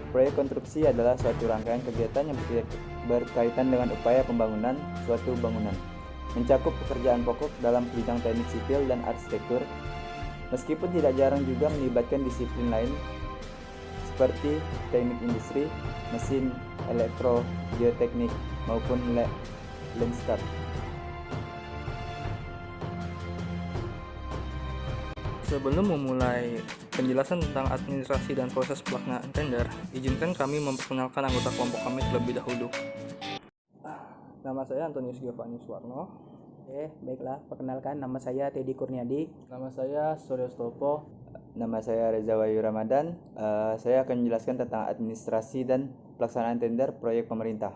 Proyek konstruksi adalah suatu rangkaian kegiatan yang berkaitan dengan upaya pembangunan suatu bangunan, mencakup pekerjaan pokok dalam bidang teknik sipil dan arsitektur, meskipun tidak jarang juga melibatkan disiplin lain seperti teknik industri, mesin, elektro, geoteknik, maupun landscape. Sebelum memulai penjelasan tentang administrasi dan proses pelaksanaan tender, izinkan kami memperkenalkan anggota kelompok kami terlebih dahulu. Nama saya Antonius Giovanni Suwarno. Baiklah, perkenalkan, nama saya Teddy Kurniadi. Nama saya Suryo Stopo. Nama saya Reza Wahyu Ramadan. Saya akan menjelaskan tentang administrasi dan pelaksanaan tender proyek pemerintah.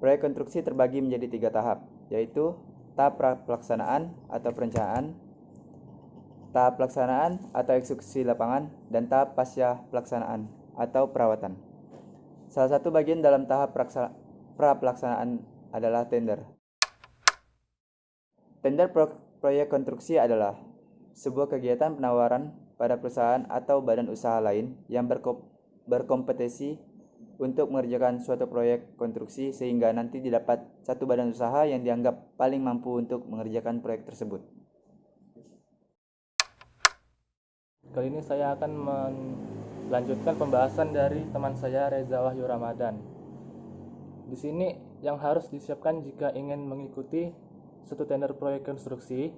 Proyek konstruksi terbagi menjadi 3 tahap, yaitu tahap pelaksanaan atau perencanaan, tahap pelaksanaan atau eksekusi lapangan, dan tahap pasca pelaksanaan atau perawatan. Salah satu bagian dalam tahap pra-pelaksanaan adalah tender. Tender proyek konstruksi adalah sebuah kegiatan penawaran pada perusahaan atau badan usaha lain yang berkompetisi untuk mengerjakan suatu proyek konstruksi sehingga nanti didapat satu badan usaha yang dianggap paling mampu untuk mengerjakan proyek tersebut. Kali ini saya akan melanjutkan pembahasan dari teman saya Reza Wahyu Ramadan. Di sini yang harus disiapkan jika ingin mengikuti suatu tender proyek konstruksi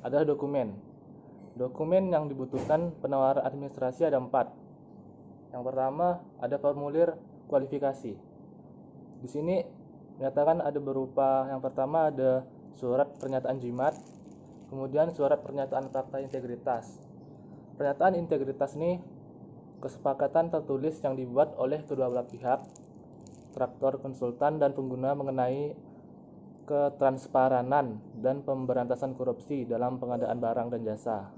adalah dokumen. Dokumen yang dibutuhkan penawaran administrasi ada 4. Yang pertama ada formulir kualifikasi. Di sini menyatakan ada berupa, yang pertama ada surat pernyataan jimat, kemudian surat pernyataan fakta integritas. Pernyataan integritas ini kesepakatan tertulis yang dibuat oleh kedua belah pihak, kontraktor, konsultan, dan pengguna mengenai ketransparanan dan pemberantasan korupsi dalam pengadaan barang dan jasa.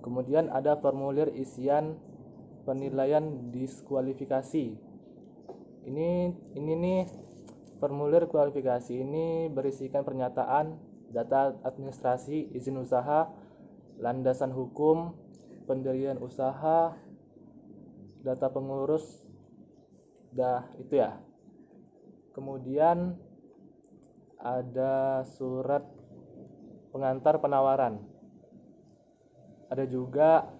Kemudian ada formulir isian penilaian diskualifikasi. Ini nih formulir kualifikasi ini berisikan pernyataan, data administrasi, izin usaha, landasan hukum, pendirian usaha, data pengurus, itu ya. Kemudian ada surat pengantar penawaran. Ada juga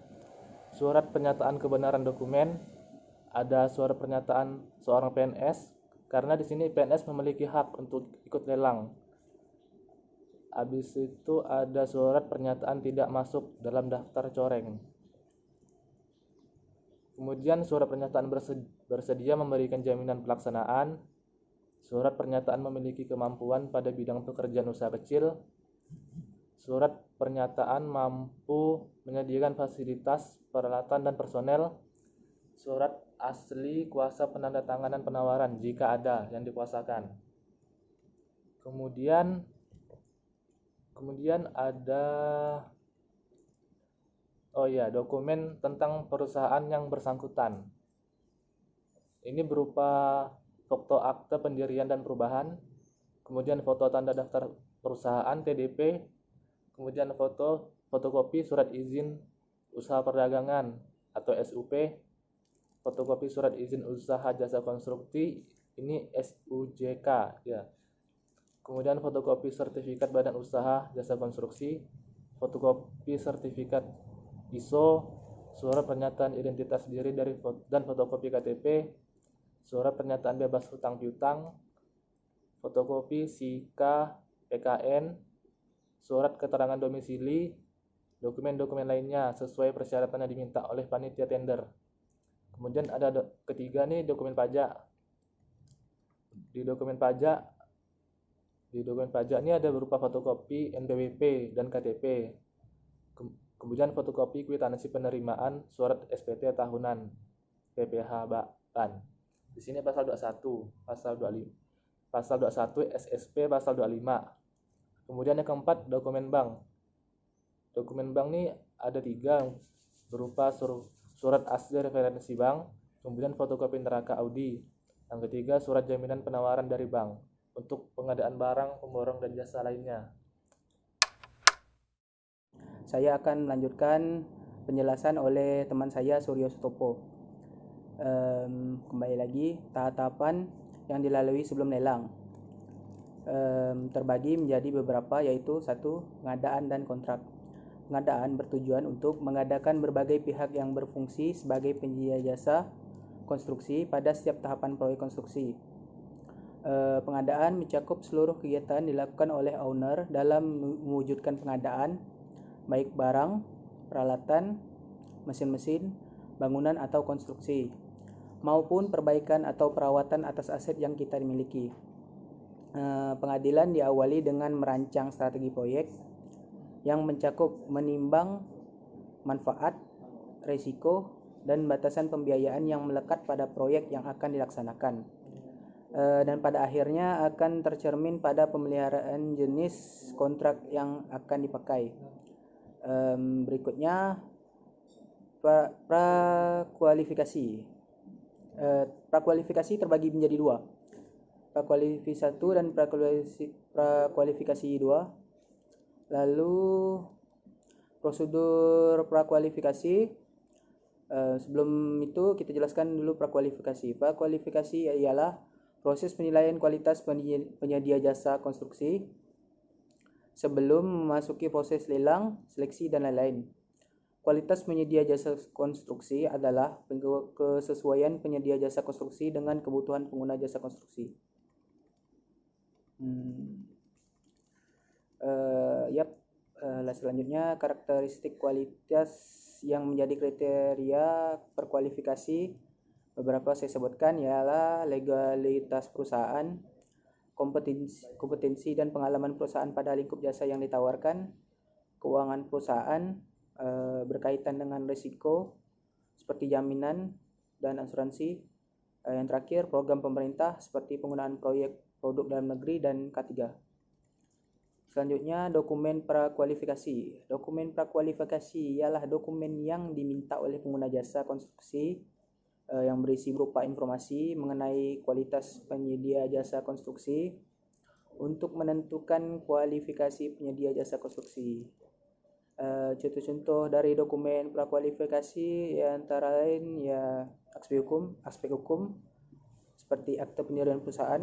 surat pernyataan kebenaran dokumen, ada surat pernyataan seorang PNS, karena di sini PNS memiliki hak untuk ikut lelang. Habis itu ada surat pernyataan tidak masuk dalam daftar coreng. Kemudian surat pernyataan bersedia memberikan jaminan pelaksanaan, surat pernyataan memiliki kemampuan pada bidang pekerjaan usaha kecil, surat pernyataan mampu menyediakan fasilitas, peralatan, dan personel, surat asli kuasa penandatanganan penawaran jika ada yang dikuasakan. Kemudian ada dokumen tentang perusahaan yang bersangkutan. Ini berupa foto akte pendirian dan perubahan, kemudian foto tanda daftar perusahaan TDP, kemudian fotokopi surat izin usaha perdagangan atau SUP, fotokopi surat izin usaha jasa konstruksi, ini SUJK ya. Kemudian fotokopi sertifikat badan usaha jasa konstruksi, fotokopi sertifikat ISO, surat pernyataan identitas diri dan fotokopi KTP, surat pernyataan bebas hutang piutang, fotokopi SIK PKN, surat keterangan domisili, dokumen-dokumen lainnya sesuai persyaratan yang diminta oleh panitia tender. Kemudian ada ketiga nih, dokumen pajak. Di dokumen pajak ini ada berupa fotokopi NPWP dan KTP. Kemudian fotokopi kwitansi penerimaan surat SPT tahunan PPh BAN. Di sini pasal 21, pasal 25, pasal 21 SSP pasal 25. Kemudian yang keempat, dokumen bank. Dokumen bank ini ada 3, berupa surat asli referensi bank, kemudian fotokopi neraka Audi. Yang ketiga, surat jaminan penawaran dari bank untuk pengadaan barang, pemborong, dan jasa lainnya. Saya akan melanjutkan penjelasan oleh teman saya Suryo Stopo. Kembali lagi, tahapan yang dilalui sebelum lelang terbagi menjadi beberapa, yaitu 1. Pengadaan dan kontrak. Pengadaan bertujuan untuk mengadakan berbagai pihak yang berfungsi sebagai penyedia jasa konstruksi pada setiap tahapan proyek konstruksi. Pengadaan mencakup seluruh kegiatan dilakukan oleh owner dalam mewujudkan pengadaan, baik barang, peralatan, mesin-mesin, bangunan atau konstruksi, maupun perbaikan atau perawatan atas aset yang kita miliki. Pengadilan diawali dengan merancang strategi proyek yang mencakup menimbang manfaat, risiko, dan batasan pembiayaan yang melekat pada proyek yang akan dilaksanakan. Dan pada akhirnya akan tercermin pada pemeliharaan jenis kontrak yang akan dipakai. Berikutnya prakualifikasi. Prakualifikasi terbagi menjadi 2. Prakualifikasi 1 dan prakualifikasi 2. Lalu prosedur prakualifikasi. Sebelum itu kita jelaskan dulu prakualifikasi. Prakualifikasi ialah proses penilaian kualitas penyedia jasa konstruksi sebelum memasuki proses lelang, seleksi, dan lain-lain. Kualitas penyedia jasa konstruksi adalah kesesuaian penyedia jasa konstruksi dengan kebutuhan pengguna jasa konstruksi. Selanjutnya, karakteristik kualitas yang menjadi kriteria perkualifikasi. Beberapa saya sebutkan ialah legalitas perusahaan, kompetensi dan pengalaman perusahaan pada lingkup jasa yang ditawarkan, keuangan perusahaan berkaitan dengan risiko seperti jaminan dan asuransi. Yang terakhir, program pemerintah seperti penggunaan proyek produk dalam negeri dan K3. Selanjutnya, dokumen prakualifikasi. Dokumen prakualifikasi ialah dokumen yang diminta oleh pengguna jasa konstruksi yang berisi berupa informasi mengenai kualitas penyedia jasa konstruksi untuk menentukan kualifikasi penyedia jasa konstruksi. Contoh-contoh dari dokumen prakualifikasi antara lain ya aspek hukum seperti akte pendirian perusahaan,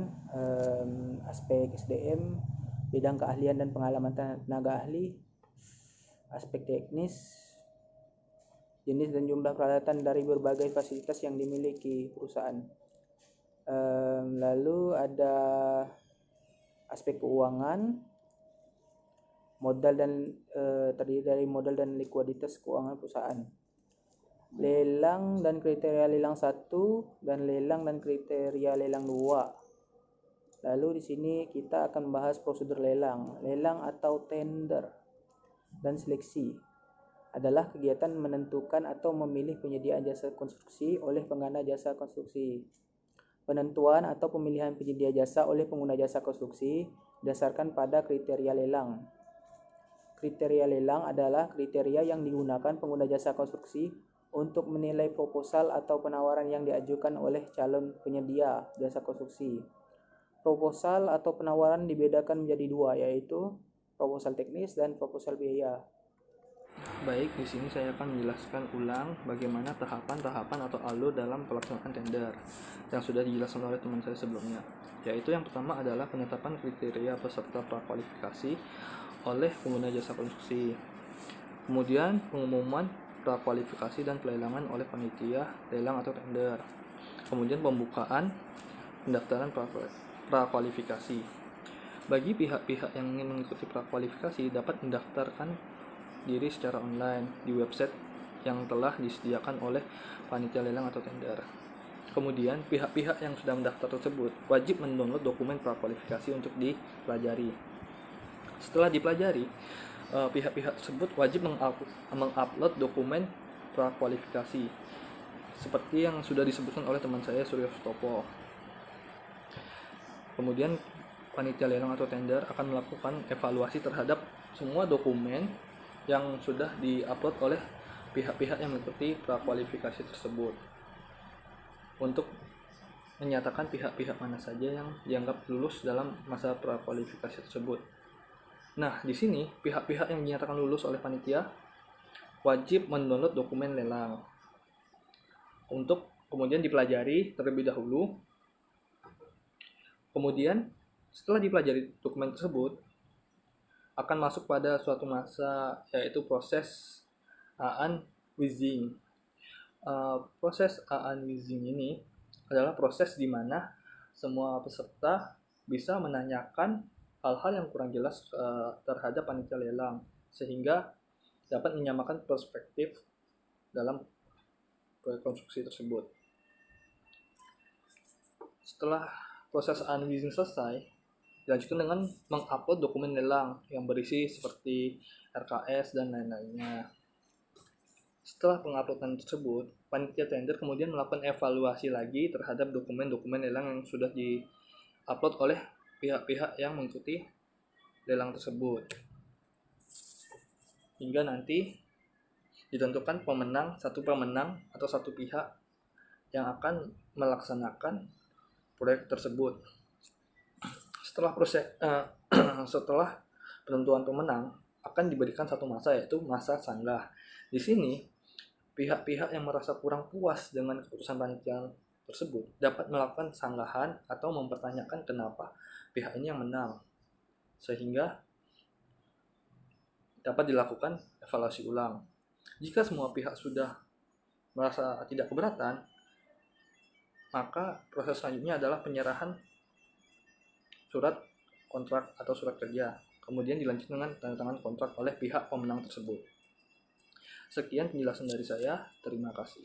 aspek SDM, bidang keahlian dan pengalaman tenaga ahli, aspek teknis, jenis dan jumlah peralatan dari berbagai fasilitas yang dimiliki perusahaan. Lalu ada aspek keuangan, modal dan terdiri dari modal dan likuiditas keuangan perusahaan. Lelang dan kriteria lelang 1 dan lelang dan kriteria lelang 2. Lalu di sini kita akan membahas prosedur lelang. Lelang atau tender dan seleksi adalah kegiatan menentukan atau memilih penyediaan jasa konstruksi oleh pengguna jasa konstruksi. Penentuan atau pemilihan penyedia jasa oleh pengguna jasa konstruksi berdasarkan pada kriteria lelang. Kriteria lelang adalah kriteria yang digunakan pengguna jasa konstruksi untuk menilai proposal atau penawaran yang diajukan oleh calon penyedia jasa konstruksi. Proposal atau penawaran dibedakan menjadi 2, yaitu proposal teknis dan proposal biaya. Baik, di sini saya akan menjelaskan ulang bagaimana tahapan-tahapan atau alur dalam pelaksanaan tender yang sudah dijelaskan oleh teman saya sebelumnya. Yaitu yang pertama adalah penetapan kriteria peserta prakualifikasi oleh pengguna jasa konstruksi. Kemudian pengumuman prakualifikasi dan pelelangan oleh panitia lelang atau tender. Kemudian pembukaan pendaftaran prakualifikasi. Bagi pihak-pihak yang ingin mengikuti prakualifikasi dapat mendaftarkan diri secara online di website yang telah disediakan oleh panitia lelang atau tender. Kemudian pihak-pihak yang sudah mendaftar tersebut wajib mendownload dokumen prakualifikasi untuk dipelajari. Setelah dipelajari, pihak-pihak tersebut wajib mengupload dokumen prakualifikasi seperti yang sudah disebutkan oleh teman saya Suryo Stopo. Kemudian panitia lelang atau tender akan melakukan evaluasi terhadap semua dokumen yang sudah diupload oleh pihak-pihak yang mengikuti prakualifikasi tersebut untuk menyatakan pihak-pihak mana saja yang dianggap lulus dalam masa prakualifikasi tersebut. Nah, di sini pihak-pihak yang dinyatakan lulus oleh panitia wajib mendownload dokumen lelang. Untuk kemudian dipelajari terlebih dahulu. Kemudian setelah dipelajari dokumen tersebut, akan masuk pada suatu masa yaitu proses Aan-Wissing. Proses Aan-Wissing ini adalah proses di mana semua peserta bisa menanyakan hal-hal yang kurang jelas terhadap panitia lelang, sehingga dapat menyamakan perspektif dalam proyek konstruksi tersebut. Setelah proses Aan-Wissing selesai, dilanjutkan dengan mengupload dokumen lelang yang berisi seperti RKS dan lain-lainnya. Setelah penguploadan tersebut, panitia tender kemudian melakukan evaluasi lagi terhadap dokumen-dokumen lelang yang sudah di-upload oleh pihak-pihak yang mengikuti lelang tersebut. Hingga nanti ditentukan satu pemenang atau satu pihak yang akan melaksanakan proyek tersebut. Setelah penentuan pemenang akan diberikan satu masa, yaitu masa sanggah. Di sini pihak-pihak yang merasa kurang puas dengan keputusan panitia tersebut dapat melakukan sanggahan atau mempertanyakan kenapa pihak ini yang menang, sehingga dapat dilakukan evaluasi ulang. Jika semua pihak sudah merasa tidak keberatan, maka proses selanjutnya adalah penyerahan surat kontrak atau surat kerja. Kemudian dilanjutkan dengan tanda tangan kontrak oleh pihak pemenang tersebut. Sekian penjelasan dari saya. Terima kasih.